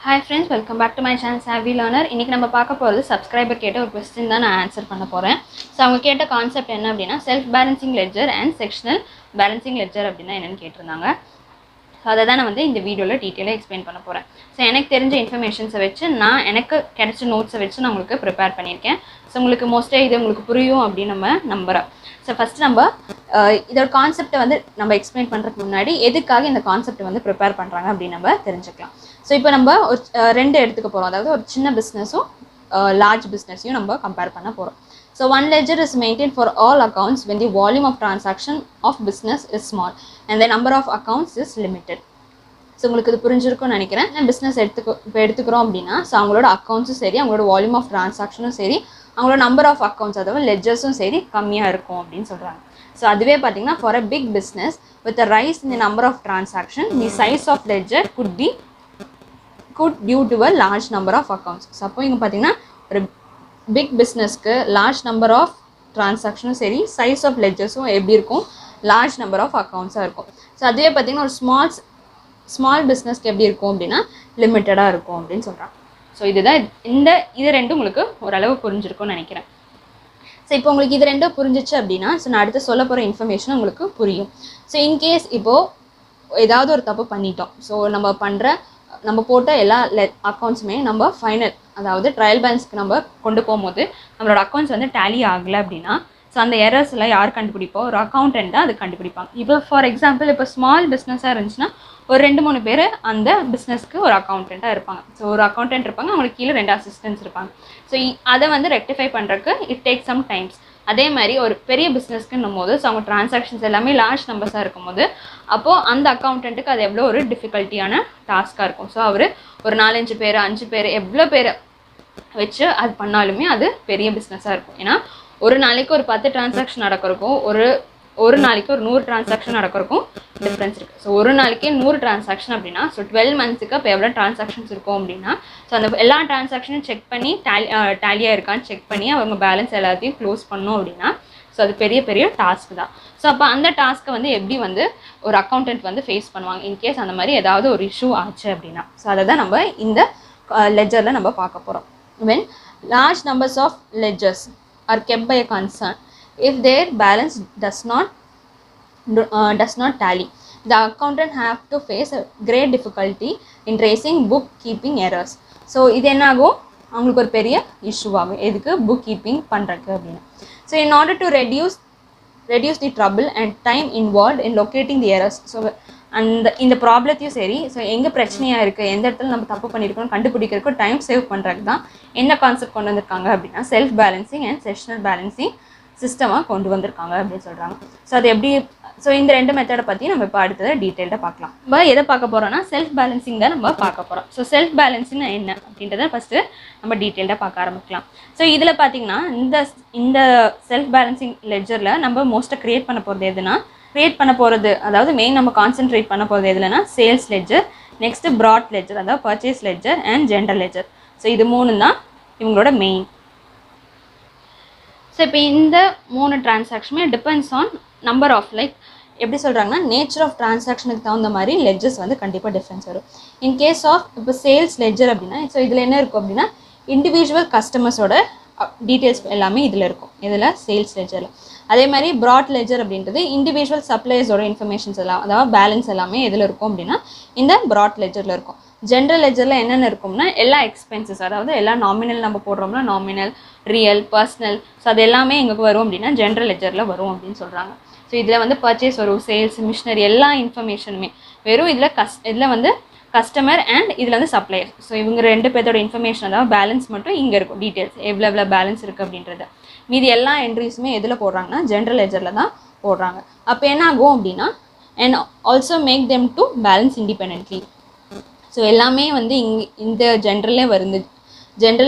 Hi friends, welcome back to my channel Savvy Learner. இன்னைக்கு நம்ம பார்க்க போறது சப்ஸ்கிரைபர் கேட்ட ஒரு क्वेश्चन தான் நான் ஆன்சர் பண்ண போறேன். சோ அவங்க கேட்ட கான்செப்ட் என்ன அப்படினா self balancing ledger and sectional balancing ledger அப்படினா என்னன்னு கேட்டிருந்தாங்க. சோ அத தான் நான் வந்து இந்த வீடியோல டீடைலா எக்ஸ்பிளைன் பண்ண போறேன். சோ எனக்கு தெரிஞ்ச இன்ஃபர்மேஷன்ஸை வச்சு நான் எனக்கு கிடைச்ச நோட்ஸை வச்சு நான் உங்களுக்கு ப்ரிப்பேர் பண்ணியிருக்கேன். சோ உங்களுக்கு மோஸ்ட்லி இது உங்களுக்கு புரியும் அப்படி நம்ம நம்புறேன். ஸோ ஃபஸ்ட்டு நம்ம இதோட கான்செப்டை வந்து நம்ம எக்ஸ்பிளைன் பண்ணுறதுக்கு முன்னாடி எதுக்காக இந்த கான்செப்டை வந்து ப்ரிப்பேர் பண்ணுறாங்க அப்படின்னு நம்ம தெரிஞ்சுக்கலாம். ஸோ இப்போ நம்ம ஒரு ரெண்டு எடுத்துக்க போகிறோம், அதாவது ஒரு சின்ன பிஸ்னஸும் லார்ஜ் பிஸ்னஸையும் நம்ம கம்பேர் பண்ண போகிறோம். So one ledger is maintain for all accounts when the volume of transaction of business is small and the number of accounts is limited. So உங்களுக்கு இது புரிஞ்சிருக்கும்னு நினைக்கிறேன். பிஸ்னஸ் இப்போ எடுத்துக்கிறோம் அப்படின்னா ஸோ அவங்களோட அக்கௌண்ட்ஸும் சரி, அவங்களோட வால்யூம் ஆஃப் ட்ரான்சாக்ஷனும் சரி, அவங்களோட நம்பர் ஆஃப் அக்கௌண்ட்ஸ் அதாவது லெட்ஜர்ஸும் சரி கம்மியாக இருக்கும் அப்படின்னு சொல்கிறாங்க. ஸோ அதுவே பார்த்தீங்கன்னா for a big business with a rise in the number of transaction the size of ledger good due to a large number of accounts. So அப்போ இங்கே பார்த்தீங்கன்னா ஒரு பிக் பிஸ்னஸ்க்கு லார்ஜ் நம்பர் ஆஃப் ட்ரான்சாக்ஷனும் சரி, சைஸ் ஆஃப் லெட்ஜர்ஸும் எப்படி இருக்கும், large number of அக்கௌண்ட்ஸாக இருக்கும். So அதுவே பார்த்தீங்கன்னா ஒரு ஸ்மால் பிஸ்னஸ்க்கு எப்படி இருக்கும் அப்படின்னா லிமிட்டடாக இருக்கும் அப்படின்னு சொல்கிறாங்க. ஸோ இதுதான் இது ரெண்டும் உங்களுக்கு ஓரளவு புரிஞ்சிருக்கும்னு நினைக்கிறேன். ஸோ இப்போ உங்களுக்கு இது ரெண்டும் புரிஞ்சிச்சு அப்படின்னா ஸோ நான் அடுத்து சொல்ல போகிற இன்ஃபர்மேஷன் உங்களுக்கு புரியும். ஸோ இன்கேஸ் இப்போது ஏதாவது ஒரு தப்பு பண்ணிட்டோம், ஸோ நம்ம போட்ட எல்லா அக்கௌண்ட்ஸுமே நம்ம ஃபைனல் அதாவது ட்ரையல் பேலன்ஸ்க்கு நம்ம கொண்டு போகும்போது நம்மளோட அக்கௌண்ட்ஸ் வந்து டேலி ஆகலை அப்படின்னா ஸோ அந்த எரர்ஸ்லாம் யார் கண்டுபிடிப்போம், ஒரு அக்கௌண்டன்ட் தான் அது கண்டுபிடிப்பாங்க. இப்போ ஃபார் எக்ஸாம்பிள் இப்போ ஸ்மால் பிஸ்னஸாக இருந்துச்சுன்னா ஒரு 2-3 பேர் அந்த பிஸ்னஸ்க்கு ஒரு அக்கௌண்டண்ட்டாக இருப்பாங்க. ஸோ ஒரு அக்கௌண்டன்ட் இருப்பாங்க, அவங்களுக்கு கீழே 2 அசிஸ்டன்ட்ஸ் இருப்பாங்க. ஸோ அதை வந்து ரெக்டிஃபை பண்ணுறதுக்கு இட் டேக் சம் டைம்ஸ். அதே மாதிரி ஒரு பெரிய பிஸ்னஸ்க்குன்னும் போது ஸோ அவங்க ட்ரான்சாக்ஷன்ஸ் எல்லாமே லார்ஜ் நம்பர்ஸாக இருக்கும் போது அப்போது அந்த அக்கௌண்டண்ட்டுக்கு அது எவ்வளோ ஒரு டிஃபிகல்ட்டியான டாஸ்க்காக இருக்கும். ஸோ அவர் ஒரு 4-5 பேர் 5 பேர் எவ்வளோ பேர் வச்சு அது பண்ணாலுமே அது பெரிய பிஸ்னஸாக இருக்கும். ஏன்னா ஒரு நாளைக்கு ஒரு 10 டிரான்சாக்ஷன் நடக்கிறக்கும் ஒரு நாளைக்கு ஒரு 100 டிரான்சாக்ஷன் நடக்கிறக்கும் டிஃப்ரென்ஸ் இருக்குது. ஸோ ஒரு நாளைக்கே 100 டிரான்சாக்ஷன் அப்படின்னா ஸோ 12 மந்த்ஸுக்கு இப்போ எவ்வளோ டிரான்சாக்ஷன்ஸ் இருக்கும் அப்படின்னா ஸோ அந்த எல்லா டிரான்சாக்ஷனும் செக் பண்ணி டேலியாக இருக்கான்னு செக் பண்ணி அவங்க பேலன்ஸ் எல்லாத்தையும் க்ளோஸ் பண்ணோம் அப்படின்னா ஸோ அது பெரிய டாஸ்க் தான். ஸோ அப்போ அந்த டாஸ்க்கை வந்து எப்படி வந்து ஒரு அக்கௌண்டன்ட் வந்து ஃபேஸ் பண்ணுவாங்க இன்கேஸ் அந்த மாதிரி ஏதாவது ஒரு இஷ்யூ ஆச்சு அப்படின்னா. ஸோ அதை தான் நம்ம இந்த லெட்ஜரில் நம்ம பார்க்க போகிறோம். when large numbers of ledgers are kept by a concern, if their balance does not tally, the accountant have to face a great difficulty in tracing bookkeeping errors. So இது என்ன ஆகும், அவங்களுக்கு ஒரு பெரிய இஷ்யூ ஆகும் எதுக்கு புக் கீப்பிங் பண்ணுறதுக்கு அப்படின்னு. So in order to reduce the trouble and time involved in locating the errors, so இந்த ப்ராப்ளத்தையும் சரி ஸோ எங்கே பிரச்சனையாக இருக்குது, எந்த இடத்துல நம்ம தப்பு பண்ணியிருக்கோம் கண்டுபிடிக்கிறதுக்கும் டைம் சேவ் பண்ணுறதுக்கு தான் என்ன கான்செப்ட் கொண்டு வந்திருக்காங்க அப்படின்னா self balancing and sectional balancing சிஸ்டமாக கொண்டு வந்திருக்காங்க அப்படின்னு சொல்கிறாங்க. ஸோ அது எப்படி, ஸோ இந்த 2 மெத்தடை பற்றி நம்ம இப்போ அடுத்தது டீட்டெயில்டாக பார்க்கலாம். நம்ம எதை பார்க்க போகிறோம்னா செல்ஃப் பேலன்சிங் தான் நம்ம பார்க்க போகிறோம். ஸோ செல்ஃப் பேலன்சிங் என்ன அப்படின்றத ஃபஸ்ட்டு நம்ம டீட்டெயில்டாக பார்க்க ஆரம்பிக்கலாம். ஸோ இதில் பார்த்தீங்கன்னா இந்த செல்ஃப் பேலன்சிங் லெட்ஜரில் நம்ம மோஸ்ட்டாக க்ரியேட் பண்ண போகிறது அதாவது மெயின் நம்ம கான்சென்ட்ரேட் பண்ண போகிறது எதுலன்னா sales ledger, next bought ledger அதாவது purchase ledger and general ledger. So இது 3 தான் இவங்களோட மெயின். ஸோ இப்போ இந்த 3 டிரான்சாக்ஷனுமே டிபெண்ட்ஸ் ஆன் நம்பர் ஆஃப் எப்படி சொல்கிறாங்கன்னா நேச்சர் ஆஃப் டிரான்சாக்ஷனுக்கு தகுந்த மாதிரி லெட்ஜர்ஸ் வந்து கண்டிப்பாக டிஃப்ரென்ஸ் வரும். இன் கேஸ் ஆஃப் இப்போ சேல்ஸ் லெட்ஜர் அப்படின்னா ஸோ இதில் என்ன இருக்கும் அப்படின்னா இண்டிவிஜுவல் கஸ்டமர்ஸோட டீட்டெயில்ஸ் எல்லாமே இதில் இருக்கும், இதில் சேல்ஸ் லெட்ஜரில். அதே மாதிரி ப்ராட் லெட்ஜர் அப்படின்றது இண்டிவிஜுவல் சப்ளையர்ஸோட இன்ஃபர்மேஷன்ஸ் எல்லாம் அதாவது பேலன்ஸ் எல்லாமே எதில் இருக்கும் அப்படின்னா இந்த ப்ராட் லெட்ஜரில் இருக்கும். ஜென்ரல் லெட்ஜரில் என்னென்ன இருக்கும்னா எல்லா எக்ஸ்பென்சஸ் அதாவது எல்லா நாமினல் நம்ம போடுறோம்னா நாமினல், ரியல், பர்சனல், ஸோ அது எல்லாமே எங்களுக்கு வரும் அப்படின்னா ஜென்ரல் லெட்ஜரில் வரும் அப்படின்னு சொல்கிறாங்க. ஸோ இதில் வந்து பர்ச்சேஸ் வரும், சேல்ஸ், மிஷினரி எல்லா இன்ஃபர்மேஷனுமே வெறும் இதில் வந்து கஸ்டமர் அண்ட் இதில் வந்து சப்ளையர். ஸோ இவங்க 2 பேர்த்தோட இன்ஃபர்மேஷன் அதாவது பேலன்ஸ் மட்டும் இங்கே இருக்கும், டீட்டெயில்ஸ் எவ்வளோ பேலன்ஸ் இருக்குது அப்படின்றது. மீதி எல்லா என்ட்ரிஸுமே எதில் போடுறாங்கன்னா ஜென்ரல் லெட்ஜரில் தான் போடுறாங்க. அப்போ என்ன ஆகும் அப்படின்னா and also make them to balance independently. So எல்லாமே வந்து இந்த ஜென்ரல்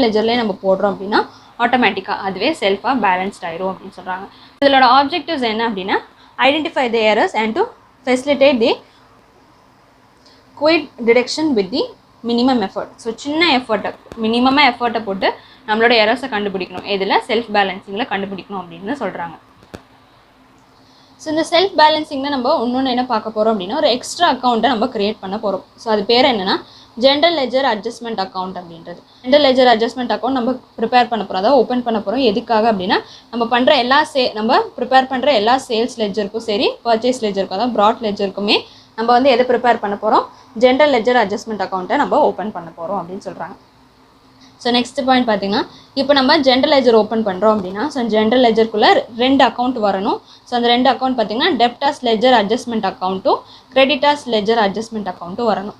லெட்ஜர்லேயே நம்ம போடுறோம் அப்படின்னா ஆட்டோமேட்டிக்காக அதுவே செல்ஃபாக பேலன்ஸ்ட் ஆயிரும் அப்படின்னு சொல்கிறாங்க. இதோட ஆப்ஜெக்டிவ்ஸ் என்ன அப்படின்னா identify the errors and to facilitate the quick detection with the minimum effort. So சின்ன மினிமமாக எஃபர்ட்டை போட்டு நம்மளோட எரர்ஸை கண்டுபிடிக்கணும், இதில் செல்ஃப் பேலன்சிங்கில் கண்டுபிடிக்கணும் அப்படின்னு சொல்கிறாங்க. ஸோ இந்த செல்ஃப் பேலன்சிங்கில் நம்ம இன்னொன்று என்ன பார்க்க போகிறோம் அப்படின்னா ஒரு எக்ஸ்ட்ரா அக்கௌண்ட்டை நம்ம க்ரியேட் பண்ண போகிறோம். ஸோ அது பேர் என்னென்னா ஜென்ரல் லெஜர் அட்ஜஸ்ட்மெண்ட் அக்கௌண்ட் அப்படின்றது. ஜென்ரல் லெஜர் அட்ஜஸ்ட்மெண்ட் அக்கௌண்ட் நம்ம ப்ரிப்பேர் பண்ண போகிறோம், அதாவது ஓப்பன் பண்ண போகிறோம். எதுக்காக அப்படின்னா நம்ம பண்ணுற நம்ம ப்ரிப்பேர் பண்ணுற எல்லா சேல்ஸ் லெஜருக்கும் சரி, பர்ச்சேஸ் லெஜருக்கும், அதாவது ப்ராட் லெஜருக்குமே நம்ம வந்து எதை ப்ரிப்பேர் பண்ண போகிறோம், ஜென்ரல் லெஜர் அட்ஜஸ்ட்மெண்ட் அக்கௌண்ட்டை நம்ம ஓப்பன் பண்ண போகிறோம் அப்படின்னு சொல்கிறாங்க. ஸோ நெக்ஸ்ட் பாயிண்ட் பார்த்தீங்கன்னா, இப்போ நம்ம ஜென்ரல் லெஜர் ஓப்பன் பண்ணுறோம் அப்படின்னா, ஸோ ஜென்ரல் லெஜருக்குள்ளே 2 அக்கௌண்ட் வரணும். ஸோ அந்த 2 அக்கௌண்ட் பார்த்தீங்கன்னா டெப்டாஸ் லெஜர் அட்ஜஸ்ட்மெண்ட் அக்கௌண்ட்டும் கிரெடிட்டாஸ் லெஜர் அட்ஜஸ்ட்மெண்ட் அக்கௌண்ட்டும் வரணும்.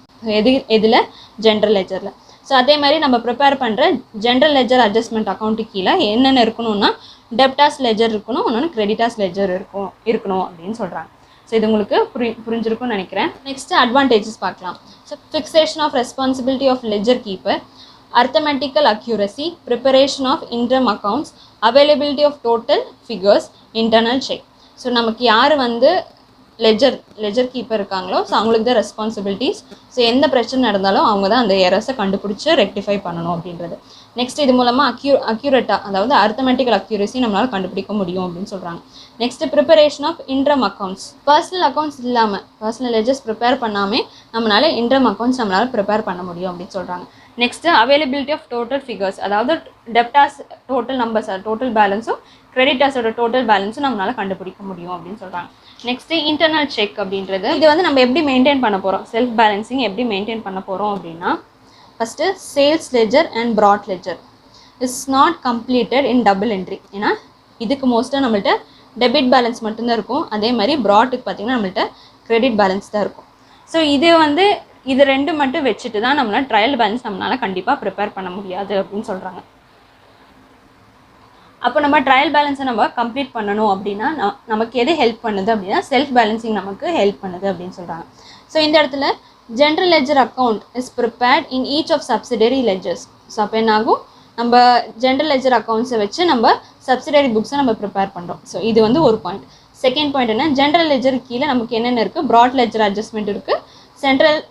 எதில் ஜென்ரல் லெஜரில். ஸோ அதே மாதிரி நம்ம ப்ரிப்பேர் பண்ணுற ஜென்ரல் லெஜர் அட்ஜஸ்ட்மெண்ட் அக்கௌண்ட்டு கீழே என்னென்ன இருக்கணும்னா டெப்டாஸ் லெஜர் இருக்கணும், இன்னொன்று கிரெடிட்டாஸ் லெஜர் இருக்கணும் அப்படின்னு சொல்கிறாங்க. ஸோ இது உங்களுக்கு புரிஞ்சிருக்கும்னு நினைக்கிறேன். நெக்ஸ்ட்டு அட்வான்டேஜஸ் பார்க்கலாம். So fixation of responsibility of ledger keeper, arithmetical accuracy, preparation of interim accounts, availability of total figures, internal check. So நமக்கு யார் வந்து லெஜர் கீப்பர் இருக்காங்களோ ஸோ அவங்களுக்கு தான் ரெஸ்பான்சிபிலிட்டிஸ். ஸோ எந்த பிரச்சனை நடந்தாலும் அவங்க தான் அந்த எரர்ஸை கண்டுபிடிச்சி ரெக்டிஃபை பண்ணணும் அப்படின்றது. நெக்ஸ்ட் இது மூலமாக அக்யூரேட்டாக, அதாவது அரித்தமெட்டிக்கல் அக்யூரேசி நம்மளால் கண்டுபிடிக்க முடியும் அப்படின்னு சொல்கிறாங்க. Next preparation of interim accounts, personal accounts இல்லாமல், பர்சனல் லெஜர்ஸ் ப்ரிப்பேர் பண்ணாமல் நம்மளால் இன்ட்ரம் அக்கௌண்ட்ஸ் நம்மளால் ப்ரிப்பேர் பண்ண முடியும் அப்படின்னு சொல்கிறாங்க. Next availability of total figures, அதாவது டெப்டாஸ் டோட்டல் நம்பர்ஸ், டோட்டல் பேலன்ஸும் கிரெடிட்டாஸோட டோட்டல் பேலன்ஸும் நம்மளால் கண்டுபிடிக்க முடியும் அப்படின்னு சொல்கிறாங்க. நெக்ஸ்ட்டு இன்டர்னல் செக் அப்படின்றது, இது வந்து நம்ம எப்படி மெயின்டைன் பண்ண போகிறோம், செல்ஃப் பேலன்சிங் எப்படி மெயின்டைன் பண்ண போகிறோம் அப்படின்னா, first sales ledger and broad ledger is not completed in double entry. ஏன்னா இதுக்கு மோஸ்ட்டாக நம்மள்ட்ட டெபிட் பேலன்ஸ் மட்டும்தான் இருக்கும். அதே மாதிரி ப்ராட்டுக்கு பார்த்திங்கன்னா நம்மள்ட்ட கிரெடிட் பேலன்ஸ் தான் இருக்கும். ஸோ இது 2 மட்டும் வச்சுட்டு தான் நம்மளால் ட்ரையல் பேலன்ஸ் நம்மளால் கண்டிப்பாக ப்ரிப்பேர் பண்ண முடியாது அப்படின்னு சொல்கிறாங்க. அப்போ நம்ம ட்ரையல் பேலன்ஸை நம்ம கம்ப்ளீட் பண்ணணும் அப்படின்னா நமக்கு எது ஹெல்ப் பண்ணுது அப்படின்னா செல்ஃப் பேலன்சிங் நமக்கு ஹெல்ப் பண்ணுது அப்படின்னு சொல்கிறாங்க. ஸோ இந்த இடத்துல general ledger account is prepared in each of subsidiary ledgers. So அப்போ என்னாகும், நம்ம ஜென்ரல் லெஜர் அக்கௌண்ட்ஸை வச்சு நம்ம சப்சிடரி புக்ஸை நம்ம ப்ரிப்பேர் பண்ணுறோம். ஸோ இது வந்து ஒரு பாயிண்ட். செகண்ட் பாயிண்ட் என்ன, ஜென்ரல் லெஜர் கீழே நமக்கு என்னென்ன இருக்குது, ப்ராட் லெஜர் அட்ஜஸ்ட்மெண்ட் இருக்குது, சென்ட்ரல்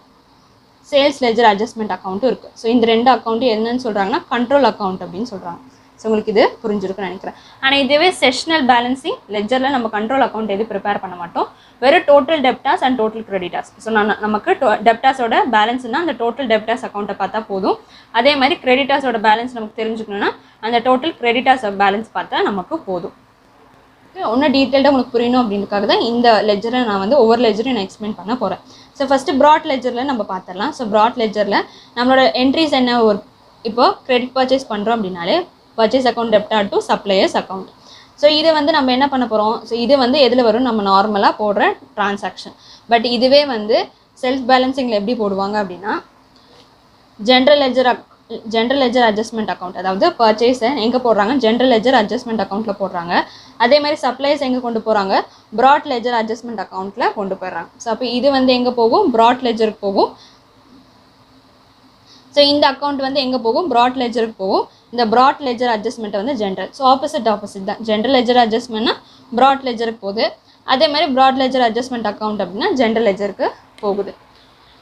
சேல்ஸ் லெஜர் அட்ஜஸ்ட்மெண்ட் அக்கௌண்ட்டும் இருக்குது. ஸோ இந்த 2 அக்கௌண்ட்டும் என்னன்னு சொல்கிறாங்கன்னா கண்ட்ரோல் அக்கௌண்ட் அப்படின்னு சொல்கிறாங்க. ஸோ உங்களுக்கு இது புரிஞ்சிருக்குன்னு நினைக்கிறேன். ஆனால் இதுவே செஷனல் பேலன்சிங் லெஜரில் நம்ம கண்ட்ரோல் அக்கௌண்ட் எது ப்ரிப்பேர் பண்ண மாட்டோம், வெறும் total debtors and total creditors. So நமக்கு டெப்டாஸோட பேலன்ஸ்னால் அந்த டோட்டல் டெப்டாஸ் அக்கௌண்ட்டை பார்த்தா போதும். அதே மாதிரி கிரெடிட்டாஸோட பேலன்ஸ் நமக்கு தெரிஞ்சுக்கணுன்னா அந்த டோட்டல் கிரெடிட்டாஸ் பேலன்ஸ் பார்த்தா நமக்கு போதும். இன்னும் டீட்டெயில்டாக உங்களுக்கு புரியணும் அப்படின்றதுக்காக தான் இந்த லெஜரை நான் வந்து ஒவ்வொரு லெஜரையும் நான் எக்ஸ்பிளைன் பண்ண போகிறேன். ஸோ ஃபஸ்ட்டு ப்ராட் லெஜரில் நம்ம பார்த்துடலாம். ஸோ ப்ராட் லெஜரில் நம்மளோட என்ட்ரிஸ் என்ன, இப்போ கிரெடிட் பர்ச்சேஸ் பண்ணுறோம் அப்படின்னாலே purchase account டெப்டார் to suppliers account. So இதை வந்து நம்ம என்ன பண்ண போகிறோம், ஸோ இது வந்து எதில் வரும், நம்ம நார்மலாக போடுற டிரான்சாக்ஷன். பட் இதுவே வந்து செல்ஃப் பேலன்சிங்கில் எப்படி போடுவாங்க அப்படின்னா ஜென்ரல் லெஜர் அட்ஜஸ்ட்மெண்ட் அக்கௌண்ட், அதாவது பர்ச்சேஸை எங்கே போடுறாங்க, ஜென்ரல் லெஜர் அட்ஜஸ்ட்மெண்ட் அக்கௌண்ட்டில் போடுறாங்க. அதே மாதிரி சப்ளைஸ் எங்கே கொண்டு போகிறாங்க, ப்ராட் லெஜர் அட்ஜஸ்ட்மெண்ட் அக்கௌண்ட்டில் கொண்டு போயிடுறாங்க. ஸோ அப்போ இது வந்து எங்கே போகும், ப்ராட் லெஜருக்கு போகும். ஸோ இந்த அக்கௌண்ட் வந்து எங்கே போகும், ப்ராட் லெஜருக்கு போகும். இந்த ப்ராட் லெஜர் அட்ஜஸ்ட்மெண்ட்டை வந்து ஜென்ரல், ஸோ ஆப்போசிட் தான். ஜென்ரல் லெஜர் அட்ஜஸ்ட்மெண்ட்னா ப்ராட் லெஜருக்கு போகுது. அதே மாதிரி ப்ராட் லெஜர் அட்ஜஸ்ட்மெண்ட் அக்கௌண்ட் அப்படின்னா ஜென்ரல் லெஜருக்கு போகுது.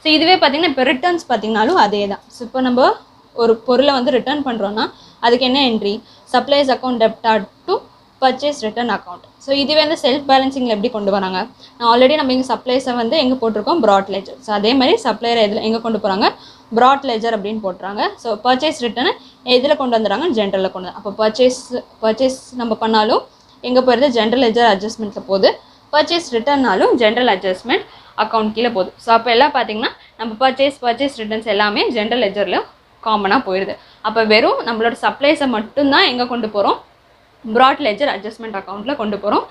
ஸோ இதுவே பார்த்திங்கன்னா இப்போ ரிட்டர்ன்ஸ் பார்த்திங்கனாலும் அதே தான். ஸோ இப்போ நம்ம ஒரு பொருளை வந்து ரிட்டர்ன் பண்ணுறோன்னா அதுக்கு என்ன entry, supplies account டெப்டார் to purchase return account. So இதுவே வந்து செல்ஃப் பேலன்சிங்கில் எப்படி கொண்டு வராங்க, நான் ஆல்ரெடி நம்ம இங்கே சப்ளைஸை வந்து எங்கே போட்டிருக்கோம், ப்ராட் லெஜர். ஸோ அதே மாதிரி சப்ளையரை எங்கே கொண்டு போகிறாங்க, ப்ராட் லெஜர் அப்படின்னு போட்டுறாங்க. ஸோ பர்ச்சேஸ் ரிட்டர்னை எதில் கொண்டு வந்துடுறாங்க, ஜென்ரலில் கொண்டு வந்து. அப்போ பர்ச்சேஸ் நம்ம பண்ணாலும் எங்கே போயிடுது, ஜென்ரல் லெஜர் அட்ஜஸ்ட்மெண்ட்டில் போகுது. பர்ச்சேஸ் ரிட்டர்னாலும் ஜென்ரல் அட்ஜஸ்ட்மெண்ட் அக்கௌண்ட் கீழே போகுது. ஸோ அப்போ எல்லாம் பார்த்திங்கன்னா நம்ம பர்ச்சேஸ் ரிட்டர்ன்ஸ் எல்லாமே ஜென்ரல் லெஜரில் காமனாக போயிடுது. அப்போ வெறும் நம்மளோட சப்ளைஸை மட்டும்தான் எங்கே கொண்டு போகிறோம், ப்ராட் லெஜர் அட்ஜஸ்ட்மெண்ட் அக்கௌண்ட்டில் கொண்டு போகிறோம்.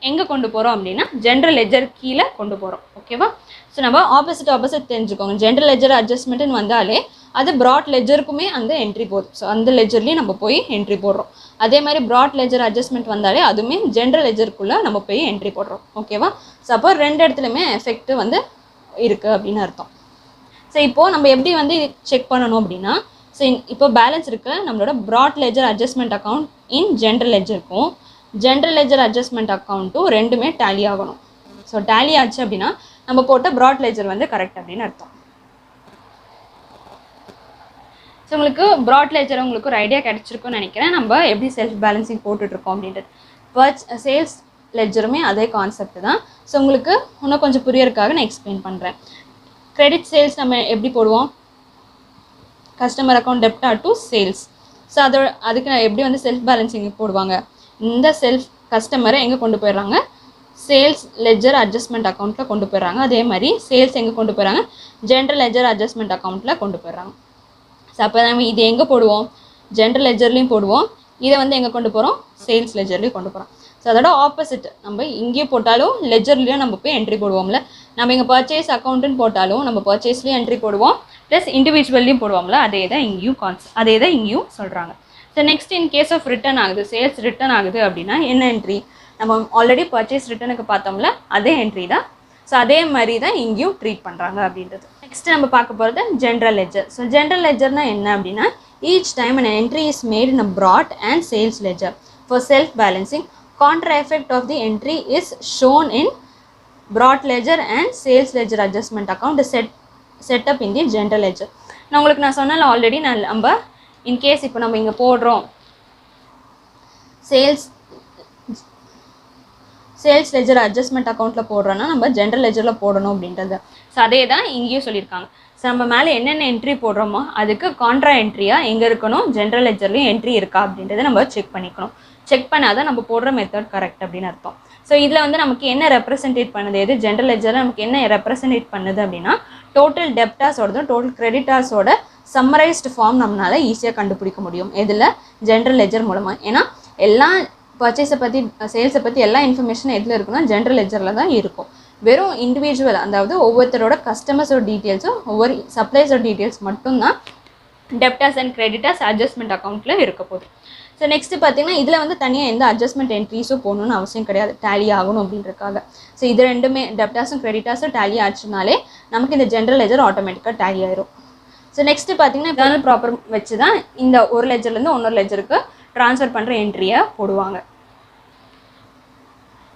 எங்கே கொண்டு போகிறோம் அப்படின்னா ஜென்ரல் லெஜர் கீழே கொண்டு போகிறோம். ஓகேவா? ஸோ நம்ம ஆப்போசிட் தெரிஞ்சுக்கோங்க. ஜென்ரல் லெஜர் அட்ஜஸ்ட்மெண்ட்டுன்னு வந்தாலே அது ப்ராட் லெஜருக்குமே அந்த என்ட்ரி போகுது. ஸோ அந்த லெஜர்லேயும் நம்ம போய் என்ட்ரி போடுறோம். அதே மாதிரி ப்ராட் லெஜர் அட்ஜஸ்ட்மெண்ட் வந்தாலே அதுவுமே ஜென்ரல் லெஜருக்குள்ளே நம்ம போய் என்ட்ரி போடுறோம். ஓகேவா? ஸோ அப்போ 2 இடத்துலையுமே எஃபெக்ட் வந்து இருக்குது அப்படின்னு அர்த்தம். ஸோ இப்போது நம்ம எப்படி வந்து இது செக் பண்ணணும் அப்படின்னா, ஸோ இப்போ பேலன்ஸ் இருக்குது நம்மளோட bought ledger adjustment account in general லெஜருக்கும் ஜென்ரல் லெஜர் அட்ஜஸ்ட்மெண்ட் அக்கௌண்ட்டும் ரெண்டுமே டேலி ஆகணும். ஸோ டேலி ஆச்சு அப்படின்னா நம்ம போட்ட ப்ராட் லெஜர் வந்து கரெக்ட் அப்படின்னு அர்த்தம். ஸோ உங்களுக்கு ப்ராட் லெஜர் உங்களுக்கு ஒரு ஐடியா கிடச்சிருக்குன்னு நினைக்கிறேன். நம்ம எப்படி செல்ஃப் பேலன்சிங் போட்டுட்ருக்கோம் அப்படின்றது. சேல்ஸ் லெஜருமே அதே கான்செப்ட் தான். ஸோ உங்களுக்கு இன்னும் கொஞ்சம் புரியறதுக்காக நான் எக்ஸ்பிளைன் பண்ணுறேன். கிரெடிட் சேல்ஸ் நம்ம எப்படி போடுவோம், customer account டெப்டார் to sales. So அதுக்கு எப்படி வந்து செல்ஃப் பேலன்சிங் போடுவாங்க, இந்த செல்ஃப் கஸ்டமரை எங்கே கொண்டு போயிடுறாங்க, சேல்ஸ் லெஜர் அட்ஜஸ்ட்மெண்ட் அக்கௌண்ட்டில் கொண்டு போயிடுறாங்க. அதே மாதிரி சேல்ஸ் எங்கே கொண்டு போயிடுறாங்க, ஜென்ரல் லெஜர் அட்ஜஸ்ட்மெண்ட் அக்கௌண்ட்டில் கொண்டு போயிடுறாங்க. ஸோ அப்போ நம்ம இது எங்கே போடுவோம், ஜென்ரல் லெஜர்லேயும் போடுவோம், இதை வந்து எங்கே கொண்டு போகிறோம், சேல்ஸ் லெஜர்லேயும் கொண்டு போகிறோம். ஸோ அதோட ஆப்போசிட், நம்ம இங்கேயும் போட்டாலும் லெஜர்லேயும் நம்ம போய் என்ட்ரி போடுவோம்ல, நம்ம இங்கே பர்ச்சேஸ் அக்கௌண்ட்டுன்னு போட்டாலும் நம்ம பர்ச்சேஸ்லேயும் என்ட்ரி போடுவோம், ப்ளஸ் இண்டிவிஜுவல்லையும் போடுவோம்ல, அதே தான் இங்கேயும் சொல்கிறாங்க. So next in case of return ஆகுது, சேல்ஸ் ரிட்டர்ன் ஆகுது அப்படின்னா என்ன என்ட்ரி, நம்ம ஆல்ரெடி பர்ச்சேஸ் ரிட்டனுக்கு பார்த்தோம்ல அதே என்ட்ரி தான். ஸோ அதே மாதிரி தான் இங்கேயும் ட்ரீட் பண்ணுறாங்க அப்படின்றது. நெக்ஸ்ட் நம்ம பார்க்க போகிறது ஜென்ரல் லெஜர். ஸோ ஜென்ரல் லெஜர்னா என்ன அப்படின்னா, each time an entry is made in a brought and sales ledger for self balancing, contra effect of the entry is shown in brought ledger and sales ledger adjustment account set up in the general ledger. நான் உங்களுக்கு சொன்னல already, நம்ம in case இப்போ நம்ம இங்கே போடுறோம் sales ledger adjustment அக்கௌண்ட்டில் போடுறோன்னா நம்ம ஜென்ரல் லெஜரில் போடணும் அப்படின்றது. ஸோ அதே தான் இங்கேயும் சொல்லியிருக்காங்க. ஸோ நம்ம மேலே என்னென்ன என்ட்ரி போடுறோமோ அதுக்கு கான்ட்ரா என்ட்ரியாக எங்கே இருக்கணும், ஜென்ரல் லெஜர்லேயும் என்ட்ரி இருக்கா அப்படின்றத நம்ம செக் பண்ணிக்கணும். செக் பண்ணாதான் நம்ம போடுற மெத்தட் கரெக்ட் அப்படின்னு அர்த்தம். ஸோ இதில் வந்து நமக்கு என்ன ரெப்ரசன்டேட் பண்ணுது, எது ஜென்ரல் லெஜரில் நமக்கு என்ன ரெப்ரசன்டேட் பண்ணுது அப்படின்னா, டோட்டல் டெப்டாஸோடதும் டோட்டல் கிரெடிட்டாஸோட சம்மரைஸ்டு ஃபார்ம் நம்மளால் ஈஸியாக கண்டுபிடிக்க முடியும். இதில் ஜென்ரல் லெஜர் மூலமாக. ஏன்னா எல்லா பர்ச்சேஸை பற்றி சேல்ஸை பற்றி எல்லா இன்ஃபர்மேஷனும் எதில் இருக்குன்னா ஜென்ரல் லெஜரில் தான் இருக்கும். வெறும் இண்டிவிஜுவல், அதாவது ஒவ்வொருத்தரோட கஸ்டமர்ஸோட டீட்டெயில்ஸும் ஒவ்வொரு சப்ளைஸோட டீட்டெயில்ஸ் மட்டும்தான் டெப்டாஸ் அண்ட் கிரெடிட்டாஸ் அட்ஜஸ்ட்மெண்ட் அக்கௌண்ட்டில் இருக்க போகுது. ஸோ நெக்ஸ்ட்டு பார்த்தீங்கன்னா இதில் வந்து தனியாக எந்த அட்ஜஸ்ட்மெண்ட் என்ட்ரிஸும் போகணுன்னு அவசியம் கிடையாது, டேலி ஆகணும் அப்படின்றக்காக. ஸோ இது ரெண்டுமே டெப்டாஸும் கிரெடிட்டாஸும் டேலி ஆச்சுனாலே நமக்கு இந்த ஜென்ரல் லெஜர் ஆட்டோமேட்டிக்காக டேலி ஆயிரும். ஸோ நெக்ஸ்ட்டு பார்த்தீங்கன்னா ஜெர்னல் ப்ராப்பர் வச்சு தான் இந்த ஒரு லெஜர்லேருந்து இன்னொரு லெஜருக்கு ட்ரான்ஸ்ஃபர் பண்ணுற என்ட்ரியை போடுவாங்க.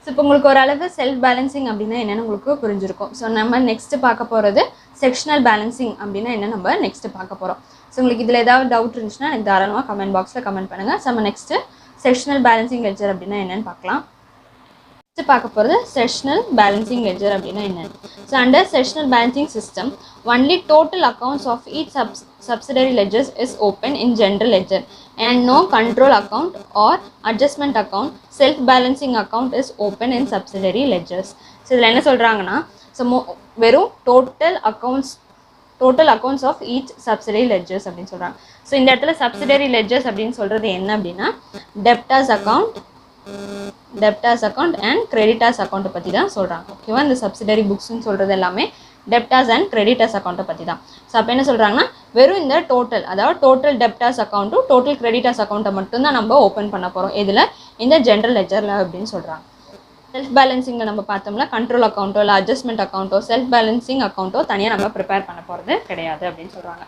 ஸோ இப்போ உங்களுக்கு ஓரளவு செல்ஃப் பேலன்சிங் அப்படின்னா என்னென்னு உங்களுக்கு புரிஞ்சிருக்கும். ஸோ நம்ம நெக்ஸ்ட்டு பார்க்க போகிறது செக்ஷனல் பேலன்சிங் அப்படின்னா என்ன நம்ம நெக்ஸ்ட்டு பார்க்க போகிறோம். ஸோ உங்களுக்கு இதில் ஏதாவது டவுட் இருந்துச்சுன்னா எனக்கு தாராளமாக கமெண்ட் பாக்ஸில் கமெண்ட் பண்ணுங்கள். ஸோ நம்ம நெக்ஸ்ட்டு செக்ஷனல் பேலன்சிங் லெஜர் அப்படின்னா என்னென்னு பார்க்கலாம். நெக்ஸ்ட் பார்க்க போகிறது செக்ஷனல் பேலன்சிங் லெஜர் அப்படின்னா என்னென்னு. So under sectional balancing system only total accounts of each subsidiary ledgers is open in general ledger and no control account or adjustment account, self balancing account is open in subsidiary ledgers. So இதில் என்ன சொல்கிறாங்கன்னா, so வெறும் total accounts of each subsidiary ledgers அப்படின்னு சொல்கிறாங்க. So இந்த இடத்துல subsidiary ledgers அப்படின்னு சொல்கிறது என்ன அப்படின்னா, டெப்டாஸ் அக்கௌண்ட் அண்ட் கிரெடிட்டாஸ் அக்கௌண்ட்டை பற்றி தான் சொல்கிறாங்க. ஓகேவா, இந்த சப்சிடரி புக்ஸ்ன்னு சொல்கிறது எல்லாமே டெப்டாஸ் அண்ட் கிரெடிட்டாஸ் அக்கௌண்ட்டை பற்றி தான். ஸோ அப்போ என்ன சொல்கிறாங்கன்னா, வெறும் இந்த டோட்டல் டெப்டாஸ் அக்கௌண்ட்டும் டோட்டல் கிரெடிட்டாஸ் அக்கௌண்ட்டை மட்டும்தான் நம்ம ஓப்பன் பண்ண போகிறோம். இதில் இந்த ஜென்ரல் லெஜரில் அப்படின்னு சொல்கிறாங்க. செல்ஃப் பேலன்சிங்கில் நம்ம பார்த்தோம்னா கண்ட்ரோல் அக்கௌண்ட்டோ இல்லை அட்ஜஸ்ட்மெண்ட் அக்கௌண்ட்டோ செல்ஃப் பேலன்சிங் அக்கௌண்ட்டோ தனியாக நம்ம ப்ரிப்பேர் பண்ண போகிறது கிடையாது அப்படின்னு சொல்கிறாங்க.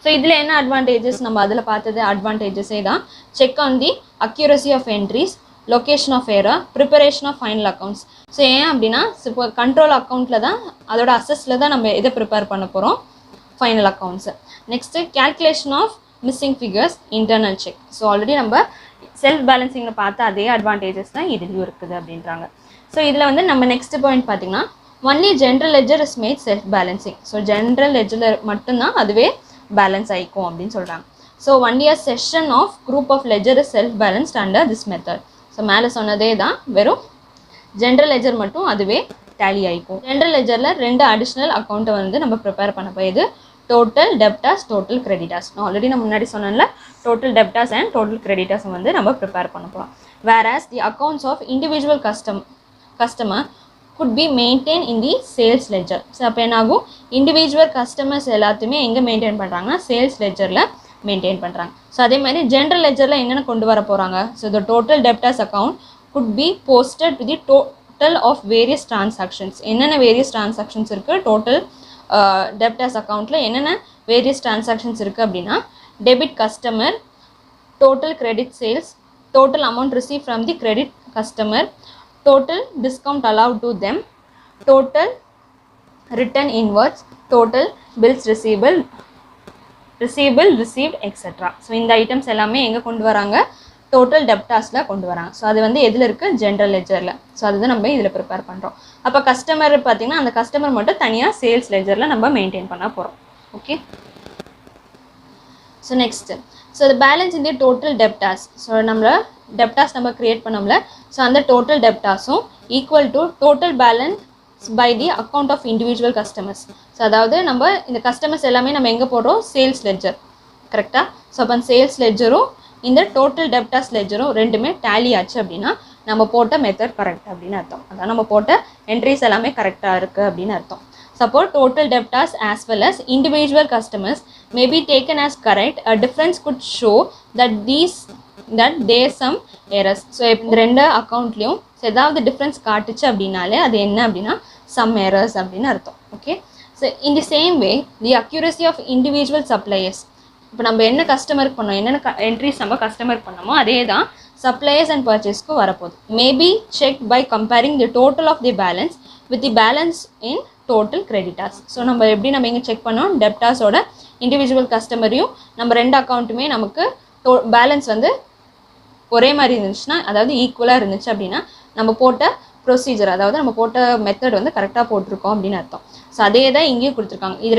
ஸோ இதில் என்ன அட்வான்டேஜஸ், நம்ம அதில் பார்த்தது அட்வான்டேஜஸே தான். Check on the accuracy of entries, location of error, preparation of final accounts. So ஏன் அப்படின்னா, இப்போ கண்ட்ரோல் அக்கௌண்ட்டில் தான் அதோட அசஸில் தான் நம்ம எதை ப்ரிப்பேர் பண்ண போகிறோம், final accounts. Next calculation of missing figures, internal check. So already நம்ம செல்ஃப் பேலன்சிங்கில் பார்த்த அதே அட்வான்டேஜஸ் தான் இதுலேயும் இருக்குது அப்படின்றாங்க. ஸோ இதில் வந்து நம்ம நெக்ஸ்ட் பாயிண்ட் பார்த்திங்கன்னா, only general ledger is made self balancing. So general லெஜரில் மட்டும்தான் அதுவே பேலன்ஸ் ஆகிக்கும் அப்படின்னு சொல்கிறாங்க. So only a session of group of ledger is self balanced under this method. So மேலே சொன்னதே தான், வெறும் ஜென்ரல் லெஜர் மட்டும் அதுவே டேலி ஆகிக்கும். ஜென்ரல் லெஜரில் 2 அடிஷ்னல் அக்கௌண்ட்டை வந்து நம்ம ப்ரிப்பேர் பண்ண போயிது, டோட்டல் டெப்டாஸ், டோட்டல் கிரெடிட்டாஸ். நான் ஆல்ரெடி நம்ம முன்னாடி சொன்னேன்ல, total debtors and total creditors வந்து நம்ம ப்ரிப்பேர் பண்ண போகிறோம். Whereas the accounts of individual customer could be maintained in the sales ledger. So அப்போ என்னாகும், இண்டிவிஜுவல் கஸ்டமர்ஸ் எல்லாத்தையுமே எங்கே மெயின்டைன் பண்ணுறாங்கன்னா சேல்ஸ் லெஜரில் மெயின்டைன் பண்ணுறாங்க. ஸோ அதே மாதிரி ஜென்ரல் லெஜரில் என்னென்ன கொண்டு வர போகிறாங்க, so the total debtors account could be posted to the total of various transactions. என்னென்ன வேரியஸ் டிரான்சாக்ஷன்ஸ் இருக்குது டோட்டல் டெப்டாஸ் அக்கௌண்ட்டில், என்னென்ன வேரியஸ் டிரான்சாக்ஷன்ஸ் இருக்குது அப்படின்னா, debit customer, total credit sales, total amount receive from the credit customer, total discount allowed to them, total return inwards, total bills receivable, received etc. So இந்த items எல்லாமே எங்கே கொண்டு வராங்க, total டெப்டாஸில் கொண்டு வராங்க. ஸோ அது வந்து எதில் இருக்குது, ஜென்ரல் லெஜரில். ஸோ அதுதான் நம்ம இதில் ப்ரிப்பேர் பண்ணுறோம். அப்போ கஸ்டமர் பார்த்திங்கன்னா அந்த கஸ்டமர் மட்டும் தனியாக சேல்ஸ் லெஜரில் நம்ம மெயின்டைன் பண்ண போகிறோம். Okay, so next so the balance in the total debtors. So நம்மள டெப்டாஸ் நம்ம க்ரியேட் பண்ணோம்ல, ஸோ அந்த டோட்டல் டெப்டாஸும் equal to total balance by the account of individual customers. So அதாவது நம்ம இந்த கஸ்டமர்ஸ் எல்லாமே நம்ம எங்கே போடுறோம், சேல்ஸ் லெட்ஜர் கரெக்டாக. ஸோ அப்போ அந்த சேல்ஸ் லெட்ஜரும் இந்த டோட்டல் டெப்டாஸ் லெட்ஜரும் ரெண்டுமே டேலி ஆச்சு அப்படின்னா நம்ம போட்ட மெத்தட் கரெக்ட் அப்படின்னு அர்த்தம். அதான் நம்ம போட்ட என்ட்ரிஸ் எல்லாமே கரெக்டாக இருக்குது அப்படின்னு அர்த்தம். Suppose total debtors as well as individual customers may be taken as correct, a difference could show that there are some errors. So இந்த ரெண்டு அக்கௌண்ட்லேயும் ஏதாவது டிஃப்ரென்ஸ் காட்டுச்சு அப்படின்னாலே அது என்ன அப்படின்னா some errors அப்படின்னு அர்த்தம். Okay, so in the same way the accuracy of individual suppliers. இப்போ நம்ம என்ன கஸ்டமருக்கு பண்ணோம், என்னென்ன என்ட்ரிஸ் நம்ம கஸ்டமருக்கு பண்ணோமோ அதே தான் சப்ளையர்ஸ் அண்ட் பர்ச்சேஸ்க்கு வரப்போகுது. Maybe check by comparing the total of the balance with the balance in total creditors. So நம்ம எப்படி நம்ம இங்கே செக் பண்ணோம், டெப்டாஸோட இண்டிவிஜுவல் கஸ்டமரையும் நம்ம ரெண்டு அக்கௌண்ட்டுமே நமக்கு பேலன்ஸ் வந்து ஒரே மாதிரி இருந்துச்சுன்னா, அதாவது ஈக்குவலாக இருந்துச்சு அப்படின்னா நம்ம போட்ட ப்ரொசீஜர், அதாவது நம்ம போட்ட மெத்தட் வந்து கரெக்டாக போட்டிருக்கோம் அப்படின்னு அர்த்தம். ஸோ அதே தான் இங்கேயும் கொடுத்துருக்காங்க. இது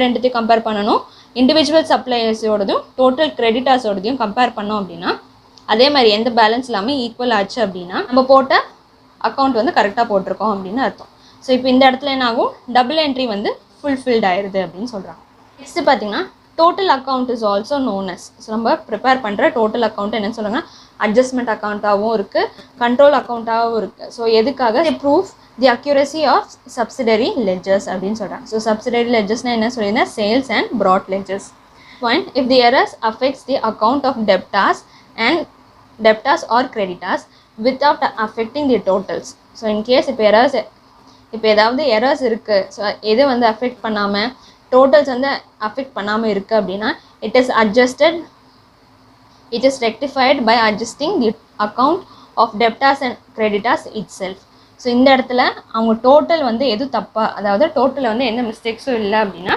ரெண்டுத்தையும் கம்பேர் பண்ணணும். இண்டிவிஜுவல் சப்ளையர்ஸோடதும் டோட்டல் கிரெடிட்டாஸோடதையும் கம்பேர் பண்ணோம் அப்படின்னா அதே மாதிரி எந்த பேலன்ஸ் இல்லாமல் ஈக்குவல் ஆச்சு அப்படின்னா நம்ம போட்ட அக்கௌண்ட் வந்து கரெக்டாக போட்டிருக்கோம் அப்படின்னு அர்த்தம். ஸோ இப்போ இந்த இடத்துல என்ன ஆகும், டபுள் என்ட்ரி வந்து ஃபுல்ஃபில்ட் ஆயிடுது அப்படின்னு சொல்கிறாங்க. நெக்ஸ்ட்டு பார்த்தீங்கன்னா total account is also known as. So நம்ம ப்ரிப்பேர் பண்ணுற டோட்டல் அக்கௌண்ட் என்னன்னு சொல்லுவாங்கன்னா அட்ஜஸ்ட்மெண்ட் அக்கௌண்ட்டாகவும் இருக்குது, கண்ட்ரோல் அக்கௌண்ட்டாகவும் இருக்குது. ஸோ எதுக்காக, proof the accuracy of subsidiary ledgers அப்படின்னு சொல்கிறாங்க. ஸோ சப்சிடரி லெட்ஜர்ஸ்னால் என்ன சொல்லியிருந்தேன், sales and bought ledgers. Point, if the errors affects the account of debtors or creditors without affecting the totals. So in case இப்போ ஏதாவது errors இருக்குது, so எது வந்து அஃபெக்ட் பண்ணாமல் டோட்டல்ஸ் வந்து அஃபெக்ட் பண்ணாமல் இருக்குது அப்படின்னா it is rectified by adjusting the account of debtors and creditors itself. So இந்த இடத்துல அவங்க டோட்டல் வந்து எது தப்பாக, அதாவது டோட்டலில் வந்து எந்த மிஸ்டேக்ஸும் இல்லை அப்படின்னா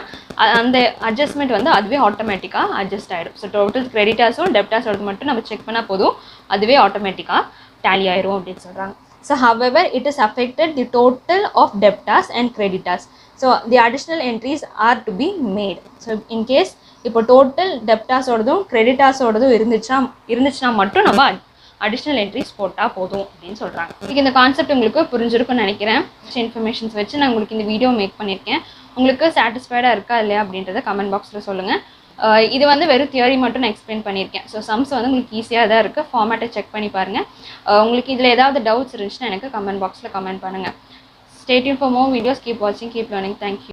அந்த அட்ஜஸ்ட்மெண்ட் வந்து அதுவே ஆட்டோமேட்டிக்காக அட்ஜஸ்ட் ஆகிடும். ஸோ டோட்டல் கிரெடிட்டாஸும் டெப்டாஸோடு மட்டும் நம்ம செக் பண்ணால் போதும், அதுவே ஆட்டோமேட்டிக்காக டேலி ஆயிரும் அப்படின்னு சொல்கிறாங்க. So however, it is affected the total of debtors and creditors. So the additional entries are to be made. So in case இப்போ டோட்டல் டெப்டாஸோடதும் கிரெடிட்டாஸோடதும் இருந்துச்சுன்னா மட்டும் நம்ம அடிஷ்னல் என்ட்ரிஸ் போட்டால் போதும் அப்படின்னு சொல்கிறாங்க. இதுக்கு இந்த கான்செப்ட் உங்களுக்கு புரிஞ்சிருக்குன்னு நினைக்கிறேன். இன்ஃபர்மேஷன்ஸ் வச்சு நான் உங்களுக்கு இந்த வீடியோ மேக் பண்ணியிருக்கேன். உங்களுக்கு சாட்டிஸ்ஃபைடாக இருக்கா இல்லையா அப்படின்றத கமெண்ட் பாக்ஸில் சொல்லுங்கள். இது வந்து வெறும் தியரி மட்டும் நான் எக்ஸ்பிளைன் பண்ணியிருக்கேன். ஸோ சம்ஸ் வந்து உங்களுக்கு ஈஸியாக தான் இருக்குது. ஃபார்மேட்டை செக் பண்ணி பாருங்கள். உங்களுக்கு இதில் ஏதாவது டவுட்ஸ் இருந்துச்சுன்னா எனக்கு கமெண்ட் பாக்ஸில் கமெண்ட் பண்ணுங்கள். Stay tuned for more videos. Keep watching, keep learning. Thank you.